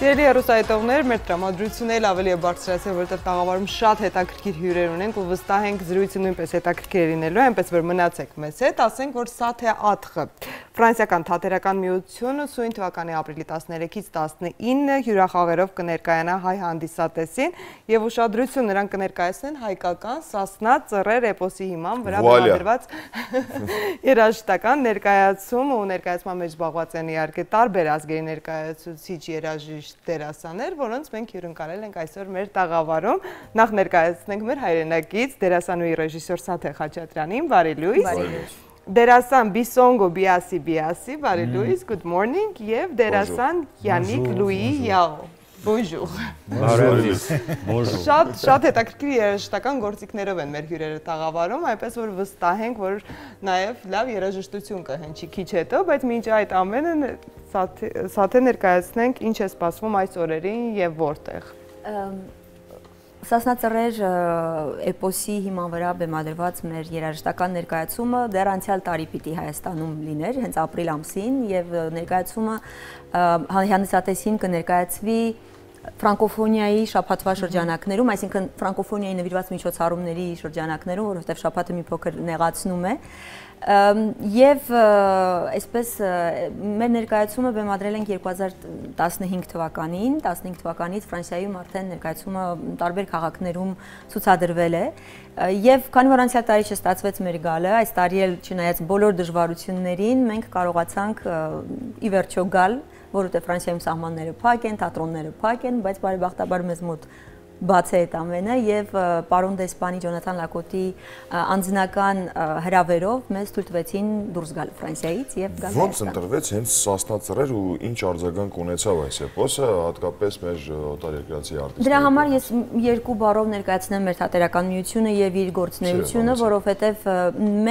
Սիրելի հեռուստադիտողներ, մեր տրամադրությունն էլ ավելի է բարձրացել, որովհետև տաղավարում շատ հետաքրքիր հյուրեր ունենք ու վստահ ենք զրույցը նույնպես հետաքրքիր լինելու է, այնպես որ մնացեք մեզ հետ, ասենք որ Սաթե Աթխը, Ֆրանսիական թատերական միությունը սույն թվականի ապրիլի 13-ից 19 հյուրախաղերով կներկայանա հայ հանդիսատեսին եւ ուշադրություն նրանք կներկայացնեն հայկական Սասնա Ծռեր էպոսի հիման վրա բեմադրված երաժշտական ներկայացում ու ներկայացման մեջ զբաղված են իհարկե տարբեր ազգերի ներկայացուցիչ երաժիշտ դերասաններ, որոնց մենք հյուրընկալել ենք այսօր մեր տաղավարում։ Նախ ներկայացնենք մեր հայրենակից դերասանուհի ռեժիսոր Սաթե Խաչատրյանին, բարի լույս։ Դերասան Բիսոնգո Բիասի, բարի լույս, good morning, եւ դերասան Յանիկ Լուի Յաո։ Bonjour։ Շատ հետաքրքիր երաժշտական գործիքներով են մեր հյուրերը տաղավարում, այնպես որ վստահ ենք, որ նաև լավ երաժշտություն կհնչի քիչ հետո, բայց մինչ այդ ամենը Սաթե ներկայացնենք ինչ է սպասվում այս օրերին եւ որտեղ։ Սասնա Ծռեր էպոսի հիման վրա բեմադրված մեր երաժշտական ներկայացումը դեռ անցյալ տարի պիտի Հայաստանում լիներ, հենց ապրիլ ամսին, եւ ներկայացումը հանդիսատեսին կներկայացվի ֆրանկոֆոնիայի շաբաթվա շրջանակներում, այսինքն ֆրանկոֆոնիայի նվիրված միջոցառումների շրջանակներում, որովհետև շաբաթը մի փոքր նեղացնում է, եւ այսպես մեր ներկայացումը բեմադրել ենք 2015 թվականին, 15 թվականից Ֆրանսիայում արդեն ներկայացումը տարբեր քաղաքներում ցուցադրվել է, եւ քանի որ անցյալ տարի չստացվեց մեր գալը, այս տարի էլ չնայած բոլոր դժվարություններին մենք կարողացանք ի վերջո գալ, որովհետև Ֆրանսիայում սահմանները փակ են, թատրոնները փակ են, բայց բարեբախտաբար մեզ մոտ բաց է այդ ամենը եւ պարոն դեսպանի Ջոնաթան Լակոտի անձնական հրավերով մեզ թույլ տվեցին դուրս գալ Ֆրանսիայից եւ գալ։ Ոնց ընտրվեց հենց Սասնա Ծռեր ու ինչ արձագանք ունեցավ այս էպոսը, հատկապես մեր օտարերկրացի արտիստների։ Դրա համար ես երկու բառով ներկայացնեմ մեր թատերական միությունը եւ իր գործունեությունը, որովհետեւ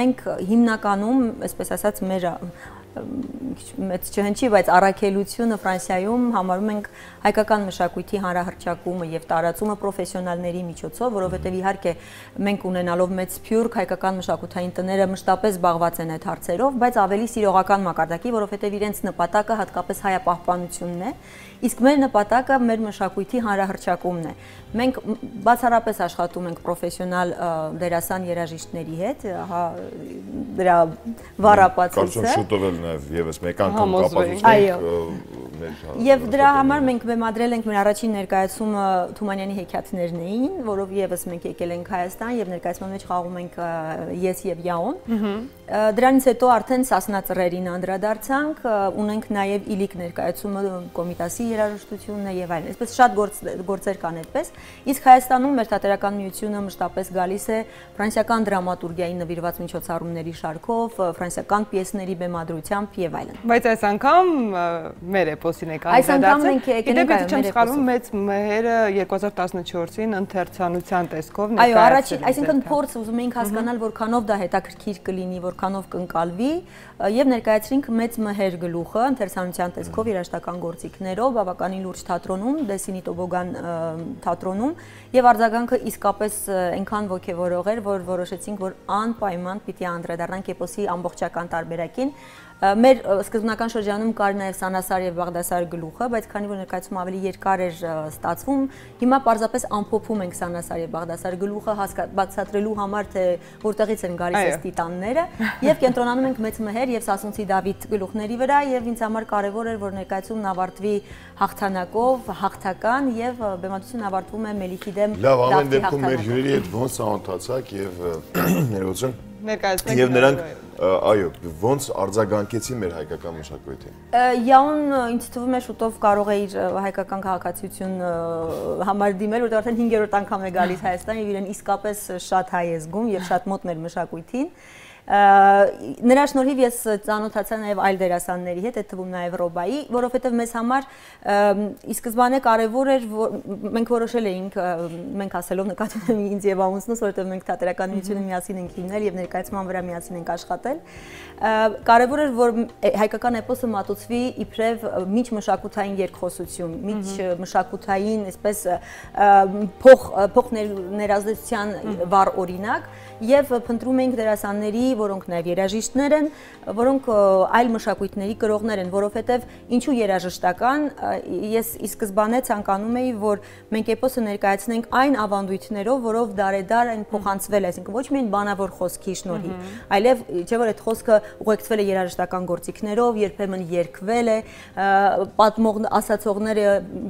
մենք հիմնականում, այսպես ասած, մեր մեծ չհնչի, բայց առաքելությունը Ֆրանսիայում համարում ենք հայկական մշակույթի հանրահռչակումը եւ տարածումը պրոֆեսիոնալների միջոցով, որովհետեւ իհարկե մենք ունենալով մեծ սփյուռք հայկական մշակութային տները մշտապես զբաղված են այդ հարցերով, բայց ավելի սիրողական մակարդակի, որովհետեւ իրենց նպատակը հատկապես հայապահպանությունն է, իսկ մեր նպատակը մեր մշակույթի հանրահռչակումն է։ Մենք բացառապես աշխատում ենք պրոֆեսիոնալ դերասան երաժիշտների հետ, դրա վառապացույցը։ Շուտով էլ նաև եւս մեկ անգամ կապացուցենք։ Եվ դրա համար մենք բեմադրել ենք մեր առաջին ներկայացումը Թումանյանի հեքիաթներն էին, որով եւս մենք եկել ենք Հայաստան եւ ներկայացման մեջ խաղում ենք ես եւ Յաոն։ Դրանից հետո արդեն Սասնա Ծռերին անդրադարձանք, ունենք նաեւ Իլիկ ներկայացումը, Կոմիտասի երաժշտությունը եւ այլն։ Այսպես շատ գործեր կան այդպես։ Իսկ Հայաստանում մեր թատերական միությունը մշտապես գալիս է ֆրանսիական դրամատուրգիայի նվիրված միջոցառումների շարքով, ֆրանսիական պիեսների բեմադրությամբ եւ այլն։ Բայց այս անգամ մեր էպոսին եք անդրադարձել։ Գիտեք, եթե չեմ սխալվում, մեծ մհերը 2014-ին ընթերցանության տեսքով ներկայացրել։ Այո, այսինքն փորձ ուզում էինք հասկանալ, որքանով դա հետաքրքիր կլինի, որքանով կընկալվի, եւ ներկայացրինք մեծ մհեր գլուխը ընթերցանության տեսքով երաժշտական գործիքներով, բավականին լուրջ թատրոնում, Դեսինի Տոբոգան թատրոնում, եւ արձագանքը իսկապես այնքան ոգեվորող էր, որ որոշեցինք, որ անպայման պիտի անդրադառնանք էպոսի ամբողջական տարբերակին։ Մեր սկզբնական շրջանում կար նաև Սանասար եւ Բաղդասար գլուխը, բայց քանի որ ներկայացումը ավելի երկար էր ստացվում, հիմա պարզապես ամփոփում ենք Սանասար եւ Բաղդասար գլուխը բացատրելու համար, թե որտեղից են գալիս այս տիտանները, եւ կենտրոնանում ենք մեծ մհեր եւ Սասունցի Դավիթ գլուխների վրա, եւ ինձ համար կարեւոր էր, որ ներկայացումն ավարտվի հաղթանակով, հաղթական եւ բեմադրությունն ավարտվում է Մելիքի դեմ։ Լավ, ամեն դեպքում մեր հյուրերի հետ ոնց ծանոթացաք եւ ներողություն ներկայացնենք եւ նրանք այո, ոնց արձագանքեցին մեր հայկական մշակույթին։ Յաուն ինձ թվում է շուտով կարող է իր հայկական քաղաքացիություն համար դիմել, որտեղ արդեն 5-րդ անգամ է գալիս Հայաստան եւ իրեն իսկապես շատ հայ է զգում եւ շատ մոտ մեր մշակույթին։ Նրա շնորհիվ ես ծանոթացա նաև այլ դերասանների հետ, այդ թվում նաև Ռոբայի, որովհետև մեզ համար ի սկզբանե կարևոր էր, որ մենք որոշել էինք, մենք ասելով նկատի ունեմ ինձ եւ ամուսնուս, որովհետև մենք թատերական միությունը միասին ենք հիմնել եւ ներկայացման վրա միասին ենք աշխատել։ Կարևոր էր, որ հայկական էպոսը մատուցվի իբրև միջմշակութային երկխոսություն, միջմշակութային, այսպես փոխ ներազդեցության վառ օրինակ, եւ փնտրում ենք դերասանների, որոնք նաև երաժիշտներ են, որոնք այլ մշակույթների կրողներ են, որովհետև ինչու երաժշտական, ես ի սկզբանե ցանկանում էի, որ մենք էպոսը ներկայացնենք այն ավանդույթներով, որով դարեդար են փոխանցվել, այսինքն ոչ միայն բանավոր խոսքի շնորհիվ, այլև չէ՞ որ այդ խոսքը ուղեկցվել է երաժշտական գործիքներով, երբեմն երգվել է, ասացողները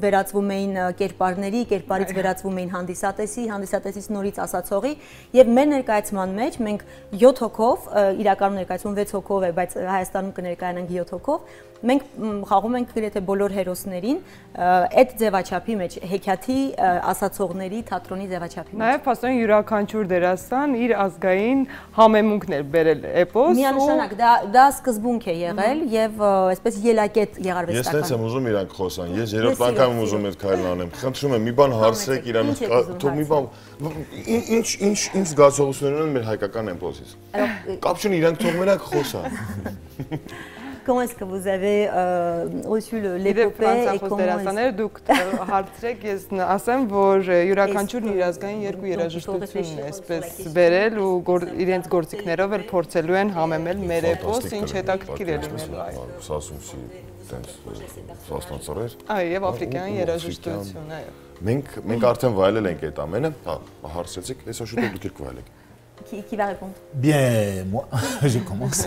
վերածվում էին կերպարների, կերպարից վերածվում էին հանդիսատեսից նորից ասացողի, եւ մեր ներկայացման մեջ մենք 7 հոգով, իրականում ներկայացում 6 հոգով է, բայց Հայաստանում կներկայանանք 7 հոգով, մենք խաղում ենք գրեթե բոլոր հերոսներին այդ ձևաչափի մեջ, հեքիաթի, ասացողների, թատրոնի ձևաչափի մեջ։ Նաև փաստորեն յուրաքանչյուր դերասան իր ազգային համեմունքն էր բերել էպոս։ Միանշանակ, դա սկզբունք է եղել եւ այսպես ելակետ Ես եղարվեստական։ նենց եմ ուզում իրանք խոսան, ես երրորդ անգամ եմ ուզում այդ քայլն անեմ։ Խնդրում եմ, մի բան հարցրեք իրան, թող մի բան, ինչ զգացողություններ ունեն մեր հայկական էպոսից։ Կապ չունի, իրանք թող մենակ խոսան։ Comment est-ce que vous avez reçu l'épopée et comment est-ce դուք հարցրեք, ես ասեմ, որ յուրաքանչյուրն իր ազգային երկու երաժշտությունն է այսպես բերել ու իրենց գործիքներով էլ փորձելու են համեմել մեր էպոս, ինչ հետաքրքիր է լինելու այո։ Սասունցի տենց սասնացարեր։ Այո, եւ աֆրիկյան երաժշտություն, այո։ Մենք արդեն վայելել ենք այդ ամենը, հա, հարցրեցիք, այսօր շուտով դուք եք վայելեք։ Qui va répondre? Bien, moi, je commence.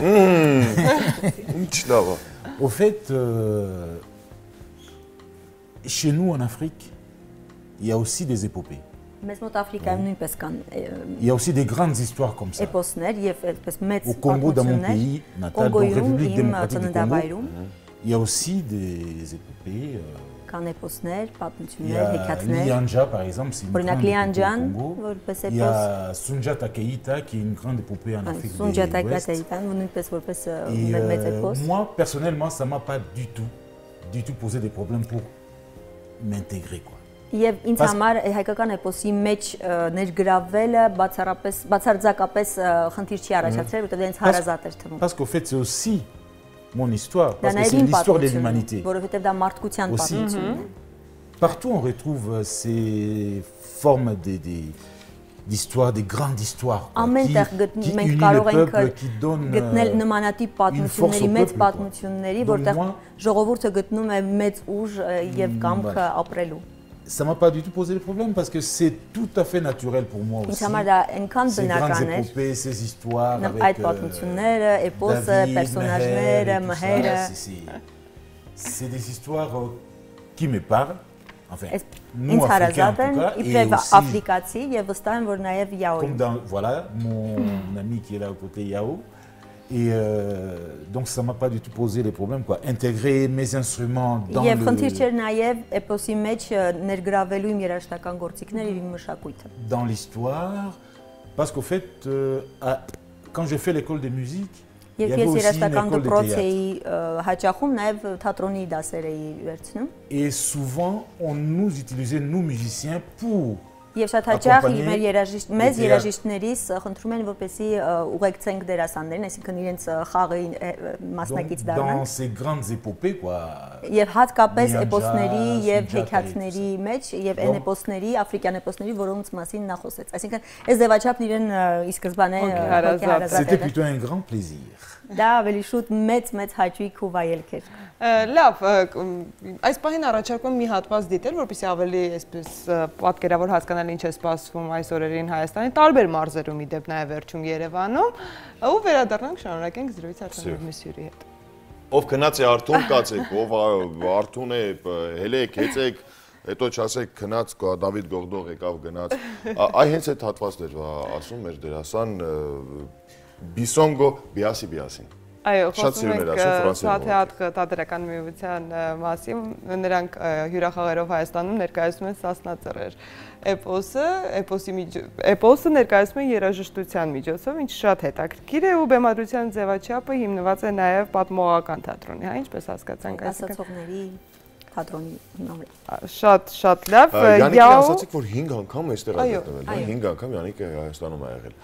Au fait, chez nous en Afrique, il y a aussi des épopées. Il y a aussi des grandes histoires comme ça. Au Congo, dans mon pays natal, donc République démocratique du Congo, il y a aussi des épopées. Lianja, par exemple, c'est une grande épopée au Congo. Il y a Sundiata Keita, qui est une grande épopée en Afrique de l'Ouest. Et moi, personnellement, ça ne m'a pas du tout posé des problèmes pour m'intégrer, quoi. Եվ ինձ համար հայկական էպոսի մեջ ներգրավելը բացարձակապես խնդիր չի առաջացրել, որտեղ դա ինձ հարազատ էր թվում։ Parce qu'au fait, c'est aussi mon histoire, parce que c'est l'histoire de l'humanité. Aussi, partout on retrouve ces formes d'histoire, des grandes histoires qui unissent le peuple, qui donnent une force au peuple. Ça ne m'a pas du tout posé de problème parce que c'est tout à fait naturel pour moi aussi. Ces grandes épopées, ces histoires avec David, c'est des histoires qui me parlent. Enfin, nous, Africains en tout cas, et aussi, comme dans, voilà, mon ami qui est là au côté Yao. Et donc ça ne m'a pas du tout posé les problèmes, quoi. Intégrer mes instruments dans l'histoire, parce qu'au fait, quand j'ai fait l'école de musique, il y avait aussi une école de théâtre. Et souvent, on nous utilisait, nous musiciens, pour Եվ շատ հաճախ մեզ երաժիշտներից խնդրում են որպեսզի ուղեկցենք դերասաններին, այսինքն իրենց խաղի մասնակից դառնան։ Dans ces grandes épopées quoi։ Եվ հատկապես էպոսների եւ հեքիաթների մեջ եւ այն էպոսների, աֆրիկյան էպոսների, որոնց մասին նա խոսեց։ Այսինքն այս ձևաչափն իրեն ի սկզբանե հարազատ էր։ C'était plutôt un grand plaisir։ Դա ավելի շուտ մեծ հաճույք ու վայելք էր։ Լավ, այս պահին առաջարկում մի հատված դիտել, որպեսզի ավելի այսպես պատկերավոր հասկանալ ինչ է սպասվում այս օրերին Հայաստանի տարբեր մարզերում, իդեպ նաև վերջում Երևանում, ու վերադառնանք շարունակենք զրույցը Արտոնով Միսյուրի հետ։ Ով գնաց է Արթուն կացեք, ով Արթուն է, հելեք, հեծեք, հետո չասեք գնաց Դավիթ Գողդող եկավ գնաց։ Այ հենց այդ հատվածն էր ասում մեր դերասան Բիսոնգո Բիասին։ Այո, խոսում ենք Սաթեատրի թատերական միության մասին, նրանք հյուրախաղերով Հայաստանում ներկայացնում են Սասնա ծռեր էպոսը ներկայացում են երաժշտության միջոցով, ինչ շատ հետաքրքիր է ու բեմադրության ձևաչափը հիմնված է նաև պատմողական թատրոնի, հա, ինչպես հասկացանք, ասացողների թատրոնի հիմնավորը։ Շատ լավ։ Յանիկին ասացիք, որ 5 անգամ այստեղ է գտնվել, 5 անգամ Յանիկը Հայաստանում է եղել։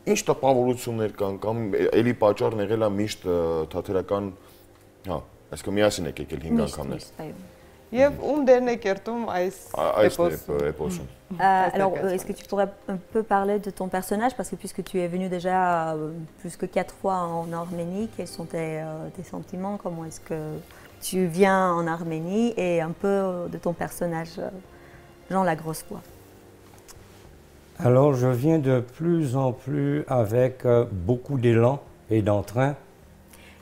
Ինչ տպավորություններ կան կամ էլի պատճառն եղել է միշտ թատերական, հա, այսինքն միասին եք եկել 5 անգամներ։ Եվ ում դերն է կերտում այս էպոսում։ Alors, est-ce que tu pourrais un peu parler de ton personnage, parce que puisque tu es venu déjà plus que 4 fois en Arménie, quels sont tes sentiments, comment est-ce que tu viens en Arménie, et un peu de ton personnage, Jean la Grosse Voix. Alors, je viens de plus en plus avec beaucoup d'élan et d'entrain.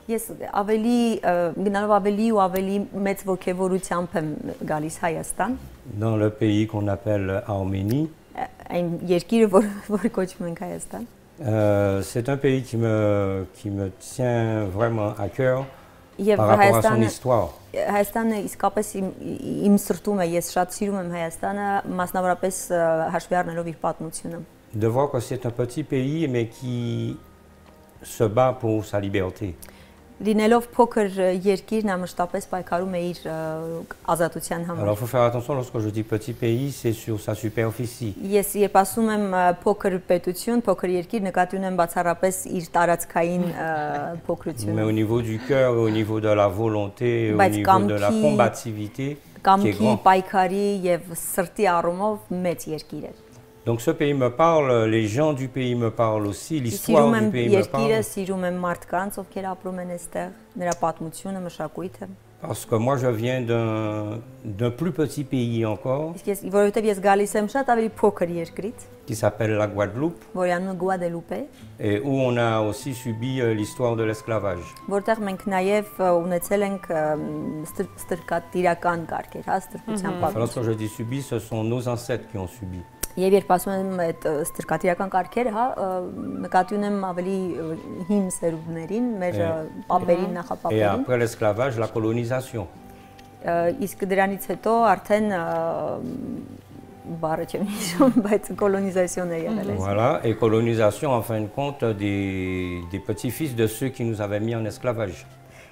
Ես գնալով ավելի ու ավելի մեծ ոգևորությամբ եմ գալիս Հայաստան։ Dans le pays qu'on appelle Arménie. Այն երկիրը, որը կոչվում ենք Հայաստան։ C'est un pays qui me tient vraiment à cœur Եվ par rapport à son histoire. Հայաստանը իսկապես իմ սրտում է, ես շատ սիրում եմ Հայաստանը, մասնավորապես հաշվի առնելով իր պատմությունը։ De voir que c'est un petit pays mais qui se bat pour sa liberté. Լինելով փոքր երկիր, նա մշտապես պայքարում է իր ազատության համար։ Alors, il faut faire attention lorsque je dis petit pays, c'est sur sa superficie. Ես երբ ասում եմ փոքր պետություն, փոքր երկիր, նկատի ունեմ բացառապես իր տարածքային փոքրությունը։ Mais au niveau du cœur, au niveau de la volonté, au niveau de la combativité, կամքի, պայքարի եւ սրտի առումով մեծ երկիր է։ Donc ce pays me parle, les gens du pays me parlent aussi, l'histoire du pays me parle. Սիրում եմ մարդկանց, ովքեր ապրում են այստեղ, նրա պատմությունը, մշակույթը։ Parce que moi je viens d'un plus petit pays encore. Որովհետև ես գալիս եմ շատ ավելի փոքր երկրից, qui s'appelle la Guadeloupe. Որի անունը Guadeloupe։ Et où on a aussi subi l'histoire de l'esclavage. Որտեղ մենք նաև ունեցել ենք ստրկատիրական կարգեր, հա, ստրկության պատմություն։ Lorsque je dis subi, ce sont nos ancêtres qui ont subi. Եվ երբ ասում եմ այդ ստրկատիրական կարգերը, հա, նկատի ունեմ ավելի հին սերունդներին, մեր պապերին, նախապապերին։ Et après l'esclavage, la colonisation. Իսկ դրանից հետո արդեն բառը չեմ հիշում, բայց կոլոնիզացիոն է եղել։ Voilà, et colonisation en fin de compte des petits-fils de ceux qui nous avaient mis en esclavage.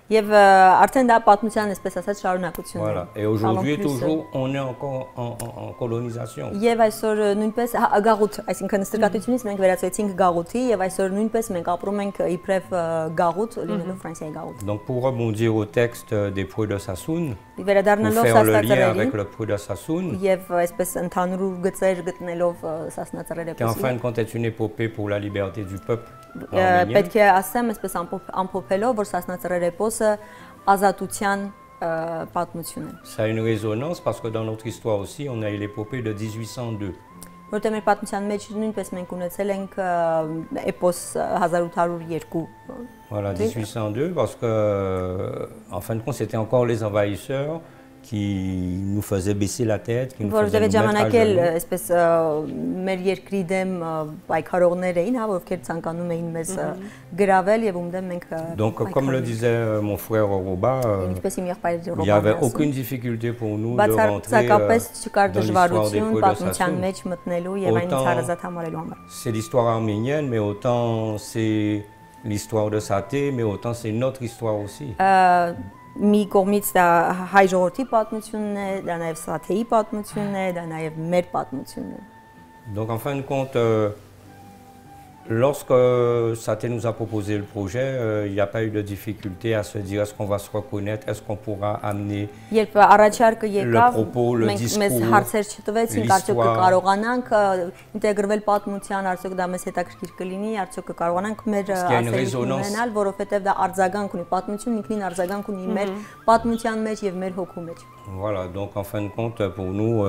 Եվ արդեն դա պատմության այսպես ասած շարունակությունն է։ Voilà, et aujourd'hui toujours on est encore en colonisation. Եվ այսօր նույնպես գաղութ, այսինքն ստրկատությունից մենք վերածվեցինք գաղութի եւ այսօր նույնպես մենք ապրում ենք իբրև գաղութ, լինելով Ֆրանսիայի գաղութ։ Donc pour rebondir au texte des Preux de Sassoun, վերադառնալով faire le lien avec le Preux de Sassoun, եւ այսպես ընդհանուր գծեր գտնելով Սասնածռեր qui en fin de compte est une épopée pour la liberté du peuple. Պետք է ասեմ այսպես ամփոփելով, որ Սասնածռեր էպոսը ազատության պատմություն է։ Ça a une résonance parce que dans notre histoire aussi, on a eu l'épopée de 1802. Որտեղ մեր պատմության մեջ նույնպես մենք ունեցել ենք էպոս 1802։ Voilà, 1802 parce que en fin de compte, c'était encore les envahisseurs qui nous faisaient baisser la tête, qui nous faisaient nous mettre à genoux. Այսպես մեր երկրի դեմ պայքարողներ էին, հա, ովքեր ցանկանում էին մեզ գրավել եւ ում դեմ մենք Donc comme le disait mon frère Roba, il n'y avait aucune difficulté pour nous de rentrer dans l'histoire des Preux de Sassoun. C'est l'histoire arménienne, mais autant c'est l'histoire de Saté, mais autant c'est notre histoire aussi. Մի կողմից դա հայ ժողովրդի պատմությունն է, դա նաև Սաթեի պատմությունն է, դա նաև մեր պատմությունն է։ Donc en fin de compte, lorsque Saté nous a proposé le projet, il n'y a pas eu de difficulté à se dire est-ce qu'on va se reconnaître, est-ce qu'on pourra amener le propos, le discours, Voilà, donc en fin de compte, pour nous,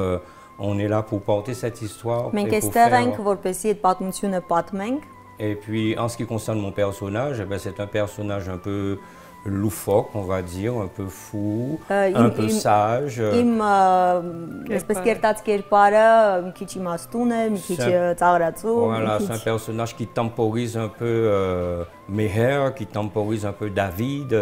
on est là pour porter cette histoire. Et puis, en ce qui concerne mon personnage, c'est un personnage un peu loufoque, on va dire, un peu fou, un peu sage. Voilà, c'est un personnage qui temporise un peu Meher, qui temporise un peu David. On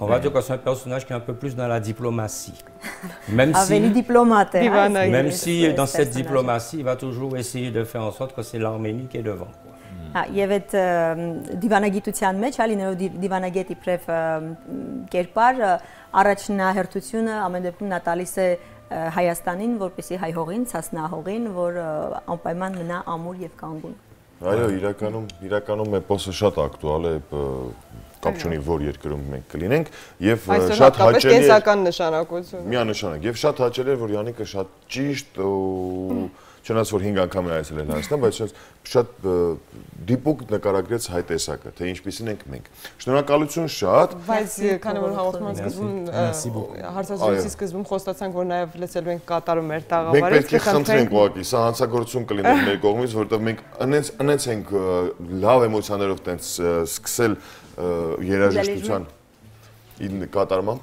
va dire que c'est un personnage qui est un peu plus dans la diplomatie. Même si dans cette diplomatie, il va toujours essayer de faire en sorte que c'est l'Arménie qui est devant. Եվ այդ դիվանագիտության մեջ, լինելով դիվանագետ իբրև կերպար, առաջնահերթությունը ամեն դեպքում նա տալիս է Հայաստանին, որպեսզի հայ հողին, Սասնա հողին, որ անպայման մնա ամուր եւ կանգուն։ Այո, իրականում էպոսը շատ ակտուալ է, կապ չունի որ երկրում մենք կլինենք եւ շատ հաճելի է կենսական նշանակություն։ Միանշանակ եւ շատ հաճելի է որ Յանիկը շատ ճիշտ ու չնայած որ 5 անգամ է այսել Հայաստան, բայց շատ դիպուկ նկարագրեց հայ տեսակը, թե ինչպիսին ենք մենք։ Շնորհակալություն շատ։ Բայց քանի որ հաղորդման սկզբում հարցազրույցի սկզբում խոստացանք, որ նաև լսելու ենք կատարում մեր տաղավարից, մենք պետք է խնդրենք ուղղակի, սա հանցագործություն կլիներ մեր կողմից, որովհետև մենք անենց ենք լավ էմոցիաներով տենց սկսել երաժշտության կատարմամբ։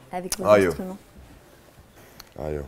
Այո։ Այո։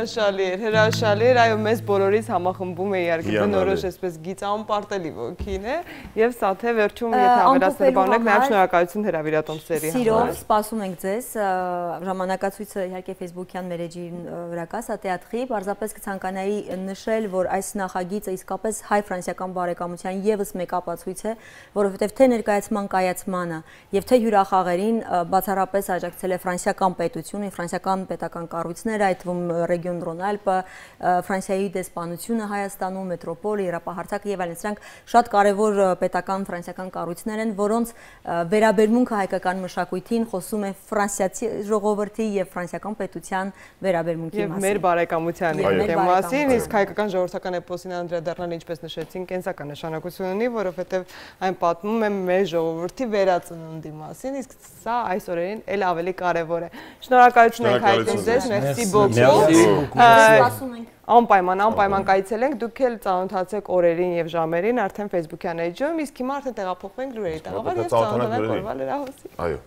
Հրաշալի էր, այո, մեզ բոլորից համախմբում է իհարկե բնորոշ այսպես գիծանպարտելի ոգին է եւ սա թե վերջում եթե ավելացնել բանեք նաեւ շնորհակալություն հրավիրատոմսերի համար։ Սիրով սպասում ենք ձեզ, ժամանակացույցը իհարկե Facebook-յան մեր էջի վրա կա, սա թեատրի, պարզապես կցանկանայի նշել, որ այս նախագիծը իսկապես հայ-ֆրանսիական բարեկամության եւս մեկ ապացույց է, որովհետեւ թե ներկայացման կայացմանը եւ թե հյուրախաղերին բացառապես աջակցել է ֆրանսիական պետությունը, ֆրանսիական պետական կառույցները, այդ թվում Ռեգիոն Ռոնալպը, Ֆրանսիայի դեսպանությունը Հայաստանում, մետրոպոլը, երապահարցակը եւ այլն, սրանք շատ կարեւոր պետական ֆրանսիական կառույցներ են, որոնց վերաբերմունքը հայկական մշակույթին խոսում է ֆրանսիացի ժողովրդի եւ ֆրանսիական պետության վերաբերմունքի մասին։ Եվ մեր բարեկամության մասին, իսկ հայկական ժողովրդական էպոսին անդրադառնալ, ինչպես նշեցին, կենսական նշանակություն ունի, որովհետեւ այն պատմում է մեր ժողովրդի վերածննդի մասին, իսկ սա այս օրերին էլ ավելի կարեւոր է։ Շնորհակալություն ենք հայտնում ձեզ, մերսի բոքու։ Սպասում ենք։ Անպայման կայցելենք, դուք էլ ծանոթացեք օրերին եւ ժամերին արդեն Facebook-յան էջում, իսկ հիմա արդեն տեղափոխվենք լուրերի տաղավար եւ ծանոթանանք օրվա լրահոսին։ Այո։